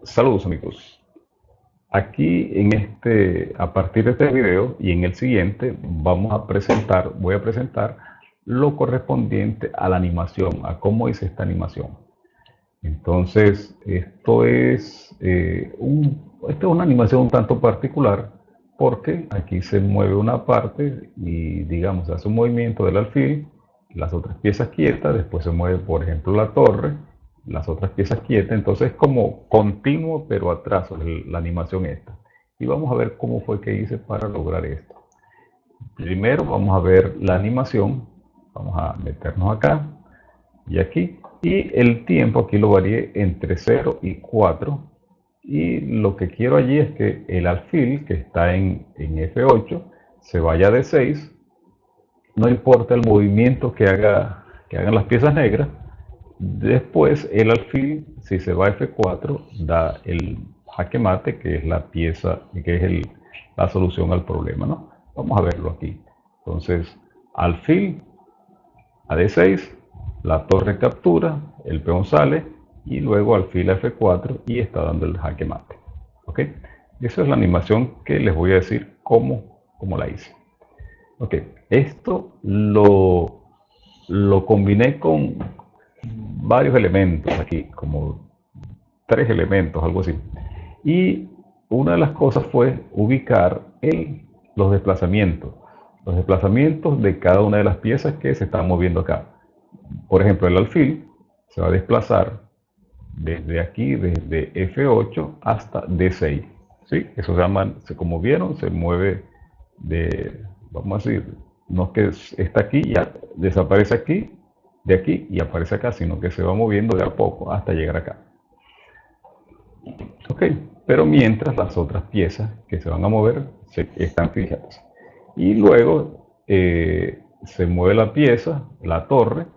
Saludos amigos. Aquí a partir de este video y en el siguiente voy a presentar lo correspondiente a la animación, a cómo hice esta animación. Entonces, esto es una animación un tanto particular porque aquí se mueve una parte y digamos se hace un movimiento del alfil, las otras piezas quietas, después se mueve por ejemplo la torre, las otras piezas quietas, entonces es como continuo pero atrás la animación esta. Y vamos a ver cómo fue que hice para lograr esto. Primero vamos a ver la animación, vamos a meternos acá y aquí, y el tiempo aquí lo varié entre 0 y 4, y lo que quiero allí es que el alfil que está en F8 se vaya de 6, no importa el movimiento que hagan las piezas negras. Después el alfil, si se va a F4, da el jaque mate, que es la pieza, que es la solución al problema, ¿no? Vamos a verlo aquí. Entonces, alfil a D6, la torre captura, el peón sale y luego alfil a F4 y está dando el jaque mate. ¿Ok? Esa es la animación que les voy a decir cómo la hice. Ok, esto lo combiné con varios elementos aquí, como 3 elementos, algo así. Y una de las cosas fue ubicar los desplazamientos de cada una de las piezas que se están moviendo acá. Por ejemplo, el alfil se va a desplazar desde aquí, desde F8 hasta D6. ¿Sí? Eso se llama, como vieron, se mueve vamos a decir, no es que está aquí, ya desaparece aquí, de aquí y aparece acá, sino que se va moviendo de a poco hasta llegar acá. Ok, pero mientras las otras piezas que se van a mover están fijadas. Y luego se mueve la pieza, la torre,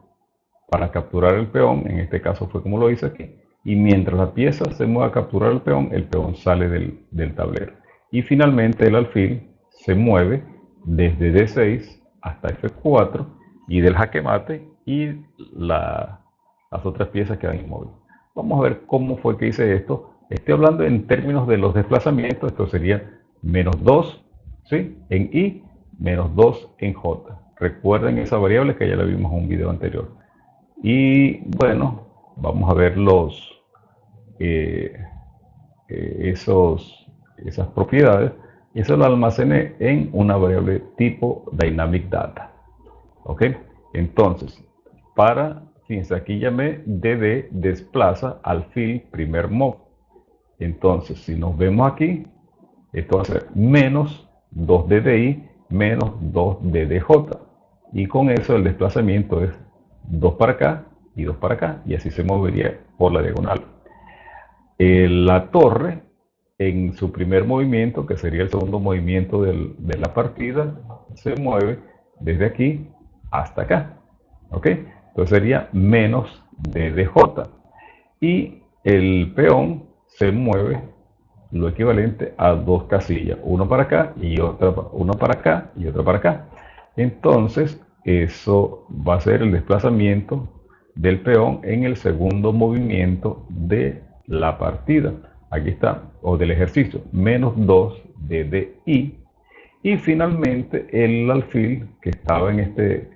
para capturar el peón, en este caso fue como lo hice aquí, y mientras la pieza se mueve a capturar el peón sale del tablero. Y finalmente el alfil se mueve desde D6 hasta F4 y del jaque mate y las otras piezas quedan inmóviles. Vamos a ver cómo fue que hice esto. Estoy hablando en términos de los desplazamientos, esto sería -2, ¿sí? En I, -2 en J. Recuerden esa variable que ya la vimos en un video anterior. Y bueno, vamos a ver esas propiedades. Y eso lo almacené en una variable tipo Dynamic Data. ¿Ok? Entonces, fíjense, aquí llamé dd desplaza alfil primer mov. Entonces, si nos vemos aquí, esto va a ser menos 2ddi menos 2ddj. Y con eso el desplazamiento es 2 para acá y 2 para acá. Y así se movería por la diagonal. La torre, en su primer movimiento, que sería el segundo movimiento de la partida, se mueve desde aquí hasta acá. ¿Ok? Entonces sería menos ddj. Y el peón se mueve lo equivalente a 2 casillas, uno para acá y uno para acá y otro para acá. Entonces eso va a ser el desplazamiento del peón en el segundo movimiento de la partida. Aquí está, o del ejercicio, menos 2 ddi. Y finalmente el alfil que estaba en este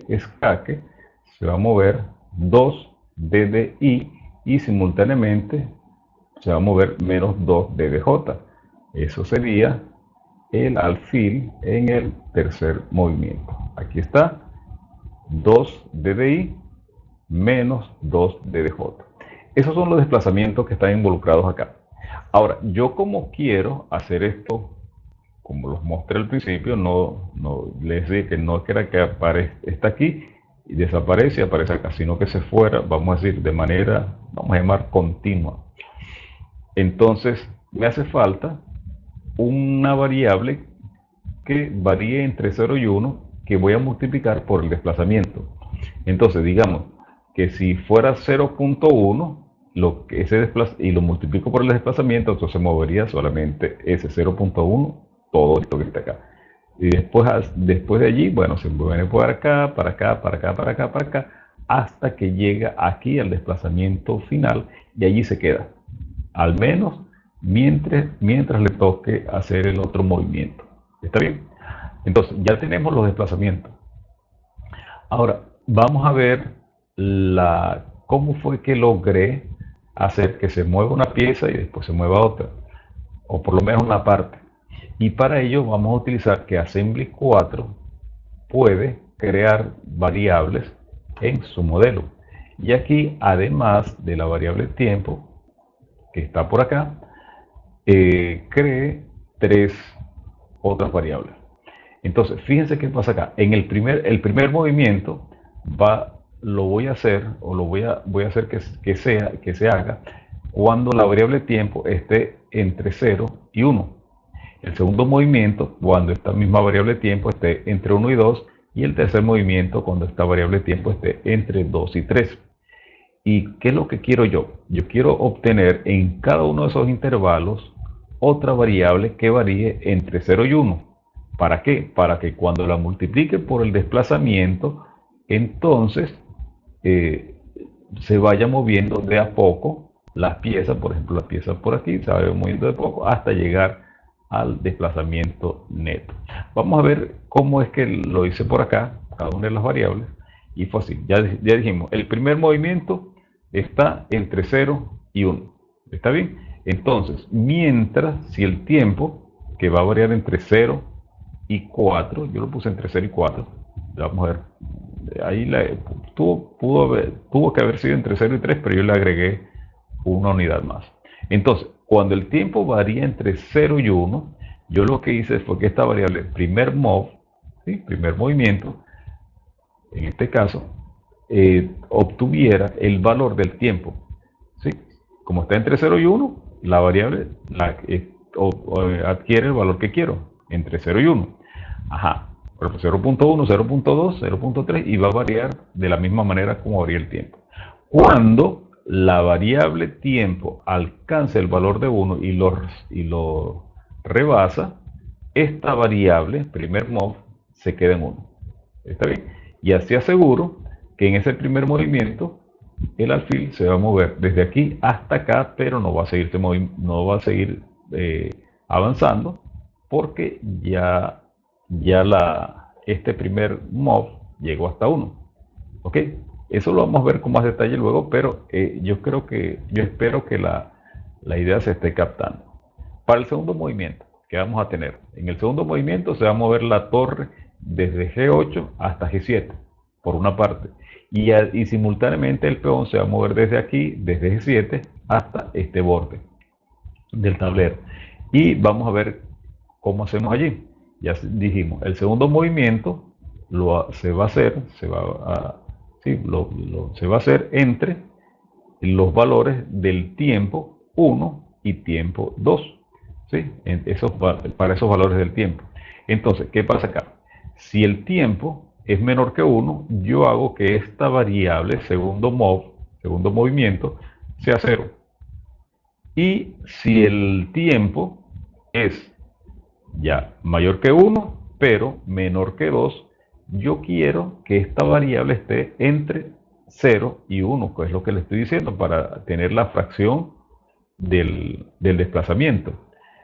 escaque se va a mover 2 ddi y simultáneamente se va a mover menos 2 ddj. Eso sería el alfil en el tercer movimiento. Aquí está 2 ddi menos 2 ddj. Esos son los desplazamientos que están involucrados acá. Ahora, yo como quiero hacer esto, como los mostré al principio, les dije que no era que está aquí y desaparece y aparece acá, sino que se fuera, vamos a decir, de manera, vamos a llamar continua. Entonces, me hace falta una variable que varíe entre 0 y 1, que voy a multiplicar por el desplazamiento. Entonces, digamos que si fuera 0.1, y lo multiplico por el desplazamiento, entonces se movería solamente ese 0.1, todo esto que está acá. Y después de allí, bueno, se mueve por acá, para acá, para acá, para acá, para acá, hasta que llega aquí al desplazamiento final y allí se queda. al menos mientras le toque hacer el otro movimiento. ¿Está bien? Entonces, ya tenemos los desplazamientos. Ahora, vamos a ver cómo fue que logré hacer que se mueva una pieza y después se mueva otra, o por lo menos una parte. Y para ello vamos a utilizar que Assembly 4 puede crear variables en su modelo. Y aquí, además de la variable tiempo, que está por acá, cree 3 otras variables. Entonces, fíjense qué pasa acá. En el primer movimiento lo voy a hacer, o voy a hacer que se haga cuando la variable tiempo esté entre 0 y 1. El segundo movimiento, cuando esta misma variable tiempo esté entre 1 y 2. Y el tercer movimiento, cuando esta variable tiempo esté entre 2 y 3. ¿Y qué es lo que quiero yo? Yo quiero obtener en cada uno de esos intervalos otra variable que varíe entre 0 y 1. ¿Para qué? Para que cuando la multiplique por el desplazamiento, entonces se vaya moviendo de a poco las piezas. Por ejemplo, la pieza por aquí se va moviendo de poco hasta llegar al desplazamiento neto. Vamos a ver cómo es que lo hice por acá, cada una de las variables, y fue así. Ya dijimos, el primer movimiento está entre 0 y 1. ¿Está bien? Entonces, si el tiempo, que va a variar entre 0 y 4, yo lo puse entre 0 y 4, vamos a ver, ahí tuvo que haber sido entre 0 y 3, pero yo le agregué una unidad más. Entonces, cuando el tiempo varía entre 0 y 1, yo lo que hice fue que esta variable, primer move, ¿sí? Primer movimiento, en este caso, obtuviera el valor del tiempo. ¿Sí? Como está entre 0 y 1, la variable adquiere el valor que quiero, entre 0 y 1. Ajá, por ejemplo, 0.1, 0.2, 0.3, y va a variar de la misma manera como varía el tiempo. Cuando la variable tiempo alcanza el valor de 1 y lo rebasa, esta variable, primer move, se queda en 1. ¿Está bien? Y así aseguro que en ese primer movimiento el alfil se va a mover desde aquí hasta acá, pero no va a seguir avanzando, porque este primer move llegó hasta 1. ¿Ok? Eso lo vamos a ver con más detalle luego, pero yo espero que la idea se esté captando. Para el segundo movimiento que vamos a tener, en el segundo movimiento se va a mover la torre desde G8 hasta G7, por una parte, y simultáneamente el peón se va a mover desde aquí, desde G7 hasta este borde del tablero. Y vamos a ver cómo hacemos allí. Ya dijimos, el segundo movimiento se va a hacer entre los valores del tiempo 1 y tiempo 2. ¿Sí? Para esos valores del tiempo. Entonces, ¿qué pasa acá? Si el tiempo es menor que 1, yo hago que esta variable, segundo movimiento, sea 0. Y si el tiempo es ya mayor que 1, pero menor que 2, yo quiero que esta variable esté entre 0 y 1, que es lo que le estoy diciendo, para tener la fracción del desplazamiento.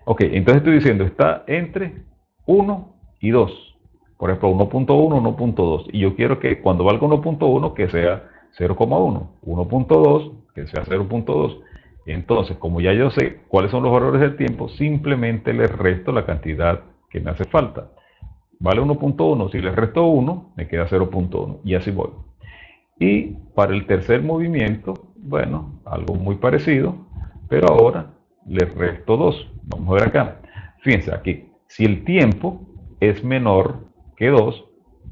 Ok, entonces estoy diciendo, está entre 1 y 2. Por ejemplo, 1.1, 1.2. Y yo quiero que cuando valga 1.1 que sea 0,1. 1.2 que sea 0.2. Entonces, como ya yo sé cuáles son los valores del tiempo, simplemente le resto la cantidad que me hace falta. Vale 1.1, si le resto 1, me queda 0.1. Y así voy. Y para el tercer movimiento, bueno, algo muy parecido, pero ahora le resto 2. Vamos a ver acá. Fíjense aquí, si el tiempo es menor que 2,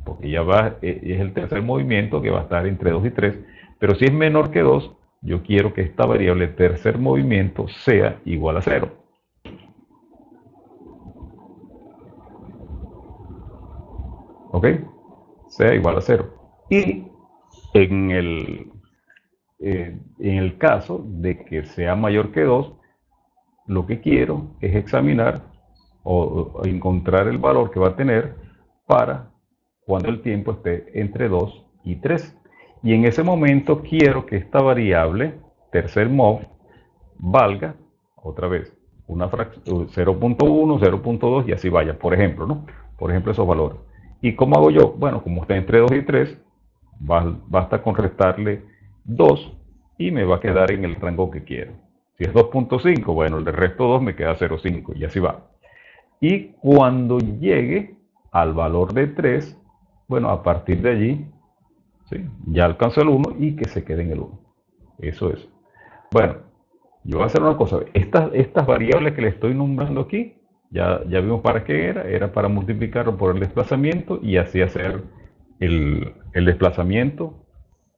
porque es el tercer movimiento que va a estar entre 2 y 3, pero si es menor que 2, yo quiero que esta variable tercer movimiento sea igual a 0. ¿Ok? Sea igual a 0. Y en el caso de que sea mayor que 2, lo que quiero es examinar o encontrar el valor que va a tener para cuando el tiempo esté entre 2 y 3. Y en ese momento quiero que esta variable, tercer move, valga otra vez, una fracción 0.1, 0.2 y así vaya, por ejemplo, ¿no? Por ejemplo, esos valores. ¿Y cómo hago yo? Bueno, como está entre 2 y 3, basta con restarle 2 y me va a quedar en el rango que quiero. Si es 2.5, bueno, el resto 2 me queda 0.5 y así va. Y cuando llegue al valor de 3, bueno, a partir de allí, ¿sí? Ya alcanzó el 1 y que se quede en el 1. Eso es. Bueno, yo voy a hacer una cosa. Estas variables que le estoy nombrando aquí, ya vimos para qué era. Era para multiplicarlo por el desplazamiento y así hacer el desplazamiento,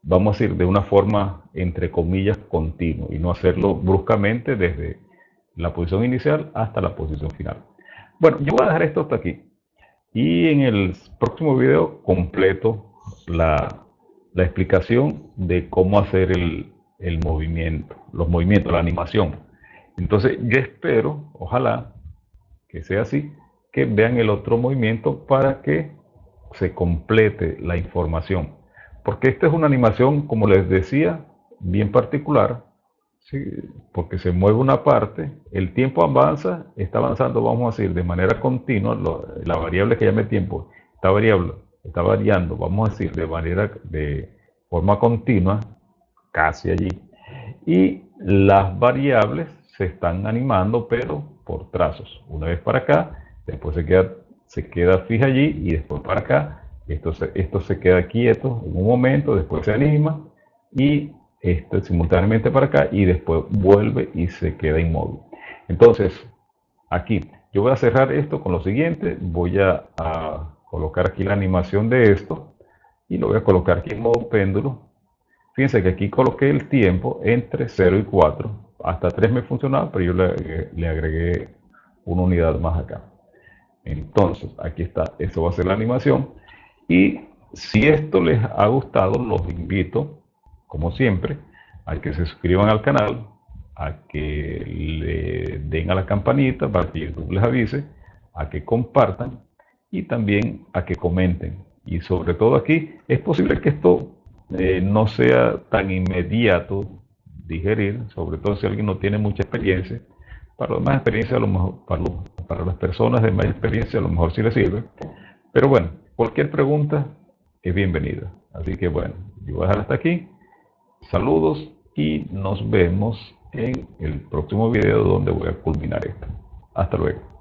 vamos a decir, de una forma, entre comillas, continua y no hacerlo bruscamente desde la posición inicial hasta la posición final. Bueno, yo voy a dejar esto hasta aquí. Y en el próximo video completo la explicación de cómo hacer el movimiento, los movimientos, la animación. Entonces yo espero, ojalá que sea así, que vean el otro movimiento para que se complete la información. Porque esta es una animación, como les decía, bien particular, ¿sí? Porque se mueve una parte, el tiempo avanza, está avanzando, vamos a decir, de manera continua, la variable que llame tiempo, está variando, vamos a decir, de forma continua, casi allí, y las variables se están animando, pero por trazos. Una vez para acá, después se queda fija allí y después para acá. Esto se queda quieto en un momento, después se anima y esto simultáneamente para acá y después vuelve y se queda inmóvil. Entonces, aquí yo voy a cerrar esto con lo siguiente. Voy a colocar aquí la animación de esto y lo voy a colocar aquí en modo péndulo. Fíjense que aquí coloqué el tiempo entre 0 y 4. Hasta 3 me funcionaba, pero yo le agregué una unidad más acá. Entonces, aquí está. Eso va a ser la animación. Y si esto les ha gustado, los invito, como siempre, a que se suscriban al canal, a que le den a la campanita para que YouTube les avise, a que compartan y también a que comenten. Y sobre todo aquí, es posible que esto no sea tan inmediato digerir, sobre todo si alguien no tiene mucha experiencia. Para los más experiencia, a lo mejor, para las personas de más experiencia, a lo mejor sí les sirve. Pero bueno, cualquier pregunta es bienvenida. Así que bueno, yo voy a dejar hasta aquí. Saludos y nos vemos en el próximo video donde voy a culminar esto. Hasta luego.